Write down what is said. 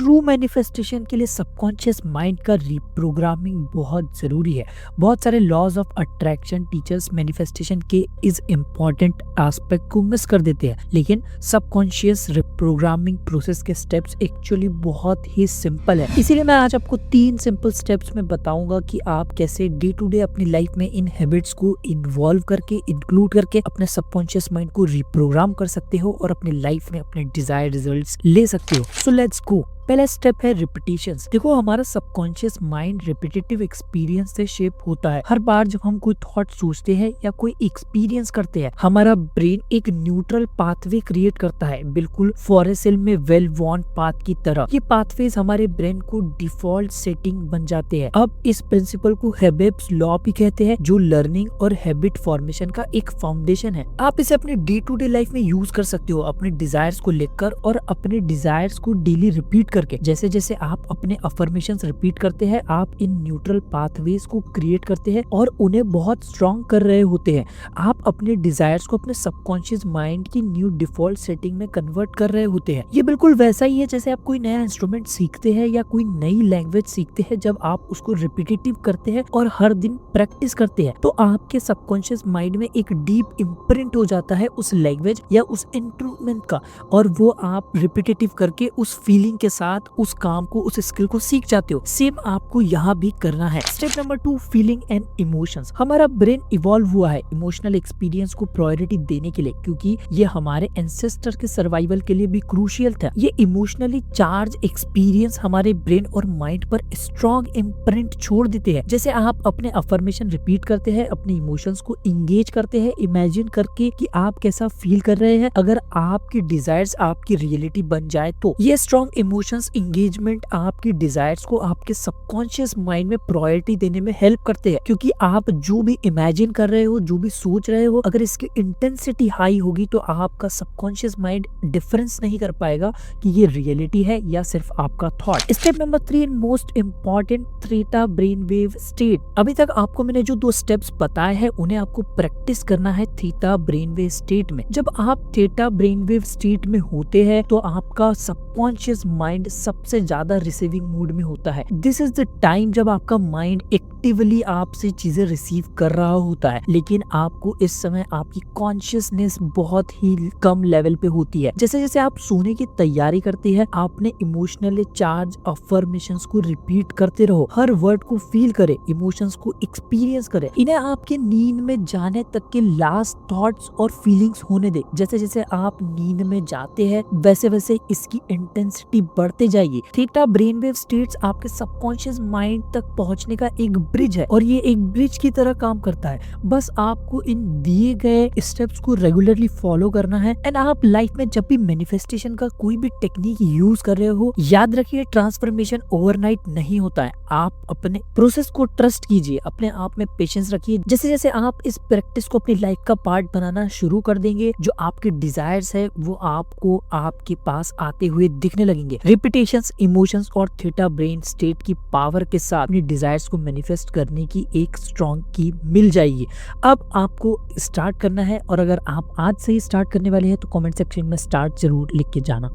True manifestation के लिए subconscious mind का रिप्रोग्रामिंग बहुत ज़रूरी है। बहुत सारे laws of attraction teachers manifestation के इस इम्पॉर्टेंट एस्पेक्ट को मिस कर देते हैं, लेकिन सबकॉन्शियस रिप्रोग्रामिंग प्रोसेस के स्टेप्स एक्चुअली बहुत ही सिंपल है। इसीलिए मैं आज आपको 3 सिंपल स्टेप्स में बताऊंगा कि आप कैसे डे टू डे अपनी लाइफ में इन हैबिट्स को इन्वॉल्व करके, इंक्लूड करके अपने सबकॉन्शियस माइंड को रिप्रोग्राम कर सकते हो और अपनी लाइफ में अपने डिजायर्ड रिजल्ट्स ले सकते हो। So let's go. पहला स्टेप है रिपीटिशंस। देखो, हमारा सबकॉन्शियस माइंड रिपीटेटिव एक्सपीरियंस से शेप होता है। हर बार जब हम कोई थॉट सोचते हैं या कोई एक्सपीरियंस करते हैं, हमारा ब्रेन एक न्यूट्रल पाथवे क्रिएट करता है, बिल्कुल फॉरेसेल में वेल वॉर्न पाथ की तरह। ये पाथवेज हमारे ब्रेन को डिफॉल्ट सेटिंग बन जाते हैं। अब इस प्रिंसिपल को हेबेट्स लॉ भी कहते हैं, जो लर्निंग और हैबिट फॉर्मेशन का एक फाउंडेशन है। आप इसे अपने डे टू डे लाइफ में यूज कर सकते हो, अपने डिजायर्स को लेकर और अपने डिजायर्स को डेली रिपीट करके। जैसे जैसे आप अपने अफर्मेशंस रिपीट करते हैं, आप इन न्यूट्रल पाथवेज को क्रिएट करते हैं और उन्हें बहुत स्ट्रॉन्ग कर रहे होते हैं। आप अपने डिजायर्स को अपने सबकॉन्शियस माइंड की न्यू डिफॉल्ट सेटिंग में कन्वर्ट कर रहे होते हैं। ये बिल्कुल वैसा ही है जैसे आप कोई नया इंस्ट्रूमेंट सीखते हैं या कोई नई लैंग्वेज सीखते हैं। जब आप उसको रिपीटेटिव करते हैं और हर दिन प्रैक्टिस करते हैं, तो आपके सबकॉन्शियस माइंड में एक डीप इम्प्रिंट हो जाता है उस लैंग्वेज या उस इंस्ट्रूमेंट का, और वो आप रिपीटेटिव करके उस फीलिंग के साथ उस काम को, उस स्किल को सीख जाते हो। सेम आपको यहाँ भी करना है। Step number 2, feeling and emotions. हमारा ब्रेन इवॉल्व हुआ है इमोशनल एक्सपीरियंस को प्रायोरिटी देने के लिए, क्योंकि ये हमारे एंसेस्टर के सर्वाइवल के लिए भी क्रूशियल था। ये इमोशनली चार्ज एक्सपीरियंस हमारे ब्रेन और माइंड पर स्ट्रॉन्ग इम्प्रिंट छोड़ देते हैं। जैसे आप अपने अफर्मेशन रिपीट करते हैं, अपने इमोशंस को इंगेज करते हैं, इमेजिन करके कि आप कैसा फील कर रहे हैं अगर आपकी डिजायर्स आपकी रियलिटी बन जाए तो। ये स्ट्रॉन्ग इमोशंस इंगेजमेंट आपकी डिजायर्स को आपके सबकॉन्शियस माइंड में प्रायोरिटी देने में हेल्प करते हैं, क्योंकि आप जो भी इमेजिन कर रहे हो, जो भी सोच रहे हो, अगर इसकी इंटेंसिटी हाई होगी तो आपका सबकॉन्शियस माइंड डिफरेंस नहीं कर पाएगा कि ये रियलिटी है या सिर्फ आपका thought. Step number 3 and most important, theta brain wave state. अभी तक आपको मैंने जो 2 स्टेप्स बताए हैं, उन्हें आपको प्रैक्टिस करना है थीटा ब्रेन वेव स्टेट में। जब आप थीटा ब्रेन वेव स्टेट में होते हैं तो आपका सबकॉन्शियस माइंड सबसे ज्यादा रिसीविंग मूड में होता है। दिस इज द टाइम जब आपका माइंड एक्टिवली आपसे चीजें रिसीव कर रहा होता है, लेकिन आपको इस समय आपकी कॉन्शियसनेस बहुत ही कम लेवल पे होती है। जैसे जैसे आप सोने की तैयारी करते हैं, आपने इमोशनली चार्ज अफर्मेशंस को रिपीट करते रहो। हर वर्ड को फील करे, इमोशंस को एक्सपीरियंस करे। इन्हें आपके नींद में जाने तक के लास्ट थॉट्स और फीलिंग्स होने दे। जैसे जैसे आप नींद में जाते हैं, वैसे वैसे इसकी इंटेंसिटी बढ़ते जाएगी। थीटा ब्रेन वेव स्टेट्स आपके सबकॉन्शियस माइंड तक पहुंचने का एक ब्रिज है, और ये एक ब्रिज की तरह काम करता है। बस आपको इन दिए गए स्टेप्स को रेगुलरली फॉलो करना है। एंड आप लाइफ में जब भी मैनिफेस्टेशन का कोई भी टेक्निक यूज कर रहे हो, याद रखिए ट्रांसफॉर्मेशन ओवरनाइट नहीं होता है। आप अपने प्रोसेस को ट्रस्ट कीजिए, अपने आप में पेशेंस रखिए। जैसे जैसे आप इस प्रैक्टिस को अपनी लाइफ का पार्ट बनाना शुरू कर देंगे, जो आपके डिजायर्स है वो आपको आपके पास आते हुए दिखने लगेंगे। रिपीटेशंस, इमोशंस और थीटा ब्रेन स्टेट की पावर के साथ अपनी डिजायर्स को मैनिफेस्ट करने की एक स्ट्रॉन्ग की मिल जाएगी। अब आपको स्टार्ट करना है, और अगर आप आज से ही स्टार्ट करने वाले हैं तो कमेंट सेक्शन में स्टार्ट जरूर लिख के जाना।